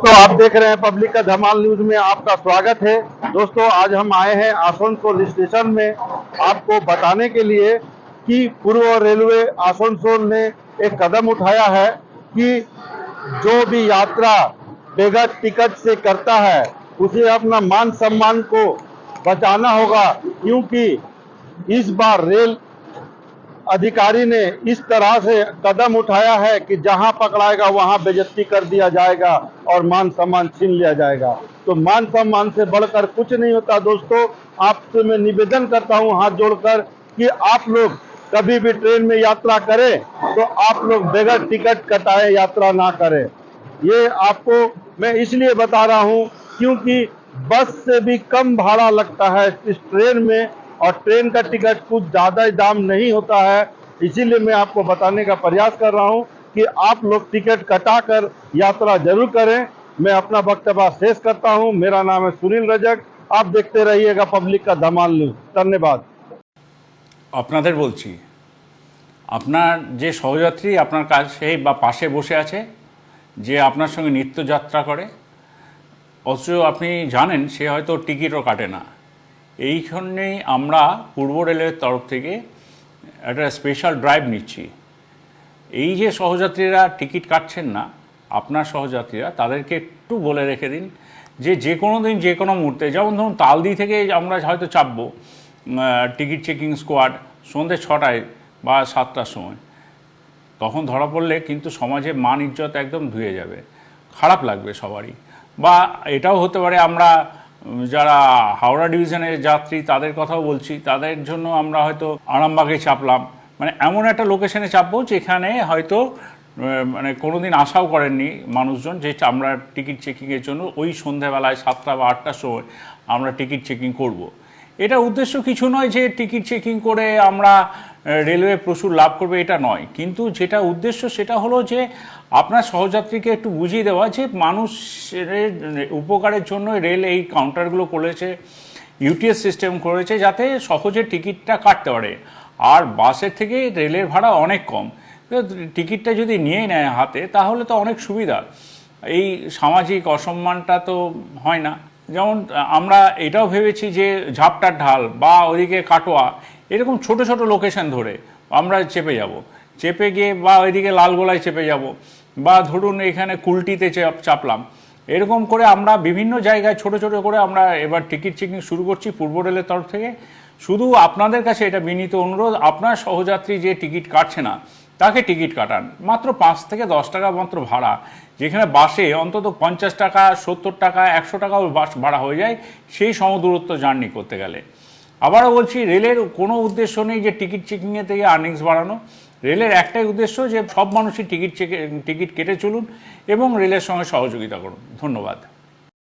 दोस्तों, आप देख रहे हैं पब्लिक का धमाल न्यूज में आपका स्वागत है। दोस्तों, आज हम आए हैं आसनसोल स्टेशन में आपको बताने के लिए कि पूर्व रेलवे आसनसोल ने एक कदम उठाया है कि जो भी यात्रा बगैर टिकट से करता है उसे अपना मान सम्मान को बचाना होगा, क्योंकि इस बार रेल अधिकारी ने इस तरह से कदम उठाया है कि जहां पकड़ाएगा वहां बेइज्जती कर दिया जाएगा और मान सम्मान छीन लिया जाएगा। तो मान सम्मान से बढ़कर कुछ नहीं होता। दोस्तों, आपसे मैं निवेदन करता हूं हाथ जोड़कर कि आप लोग कभी भी ट्रेन में यात्रा करें तो आप लोग बगैर टिकट कटाए यात्रा ना करें। ये आपको मैं इसलिए बता रहा हूं क्योंकि बस से भी कम भाड़ा लगता है इस ट्रेन में, और ट्रेन का टिकट कुछ ज़्यादा दाम नहीं होता है। इसीलिए मैं आपको बताने का प्रयास कर रहा हूं कि आप लोग टिकट कटाकर यात्रा जरूर करें। मैं अपना वक्तव्य शेष करता हूं। मेरा नाम है सुनील रजक। आप देखते रहिएगा पब्लिक का धमाल न्यूज। धन्यवाद। আপনাদের বলছি, আপনার যে সহযাত্রী আপনার কাছে বা পাশে বসে আছে, যে আপনার সঙ্গে নিত্যযাত্রা করে, অথচ আপনি জানেন সে হয়তো টিকিটও কাটে না, এইখানেই আমরা পূর্ব রেলের তরফ থেকে একটা স্পেশাল ড্রাইভ নিচ্ছি। এই যে সহযাত্রীরা টিকিট কাটছেন না, আপনার সহযাত্রীরা, তাদেরকে একটু বলে রেখে দিন যে যে কোনো দিন যে কোনো মুহূর্তে, যেমন ধরুন তালদি থেকে আমরা হয়তো চাপবো টিকিট চেকিং স্কোয়াড সন্ধ্যে 6টায় বা 7টার সময়, তখন ধরা পড়লে কিন্তু সমাজে মান ইজ্জত একদম ধুয়ে যাবে, খারাপ লাগবে সবারই। বা এটাও হতে পারে আমরা যারা হাওড়া ডিভিশনের যাত্রী তাদের কথাও বলছি, তাদের জন্য আমরা হয়তো আরামবাগে চাপলাম, মানে এমন একটা লোকেশনে চাপবো যেখানে হয়তো মানে কোনো দিন আশাও করেননি মানুষজন যে আমরা টিকিট চেকিংয়ের জন্য ওই সন্ধ্যাবেলায় 7টা বা 8টার সময় আমরা টিকিট চেকিং করব। এটা উদ্দেশ্য কিছু নয় যে টিকিট চেকিং করে আমরা রেলওয়ে প্রচুর লাভ করবে, এটা নয়। কিন্তু যেটা উদ্দেশ্য সেটা হলো যে আপনার সহযাত্রীকে একটু বুঝিয়ে দেওয়া যে মানুষের উপকারের জন্য রেল এই কাউন্টারগুলো করেছে, ইউটিএস সিস্টেম করেছে যাতে সহজে টিকিটটা কাটতে পারে। আর বাসের থেকে রেলের ভাড়া অনেক কম, টিকিটটা যদি নিয়ে নেয় হাতে তাহলে তো অনেক সুবিধা, এই সামাজিক অসম্মানটা তো হয় না। যেমন আমরা এটাও ভেবেছি যে ঝাপটার ঢাল বা ওইদিকে কাটোয়া, এরকম ছোট ছোট লোকেশন ধরে আমরা চেপে যাব, চেপে গিয়ে বা ওইদিকে লালগোলায় চেপে যাব, বা ধরুন এখানে কুলটিতে চাপলাম, এরকম করে আমরা বিভিন্ন জায়গায় ছোট ছোট করে আমরা এবার টিকিট চেকিং শুরু করছি পূর্ব রেলের তরফ থেকে। শুধু আপনাদের কাছে এটা বিনীত অনুরোধ, আপনার সহযাত্রী যে টিকিট কাটছে না তাকে টিকিট কাটান, মাত্র 5 থেকে 10 টাকা মাত্র ভাড়া, যেখানে বাসে অন্তত 50 টাকা 70 টাকা 100 টাকাও বাস ভাড়া হয়ে যায় সেই সমদূরত্ব জার্নি করতে গেলে। আবারও বলছি, রেলের কোনো উদ্দেশ্য নেই যে টিকিট চেকিংয়ে থেকে আর্নিংস বাড়ানো। রেলের একটাই উদ্দেশ্য যে সব মানুষই টিকিট কেটে চলুন এবং রেলের সঙ্গে সহযোগিতা করুন। ধন্যবাদ।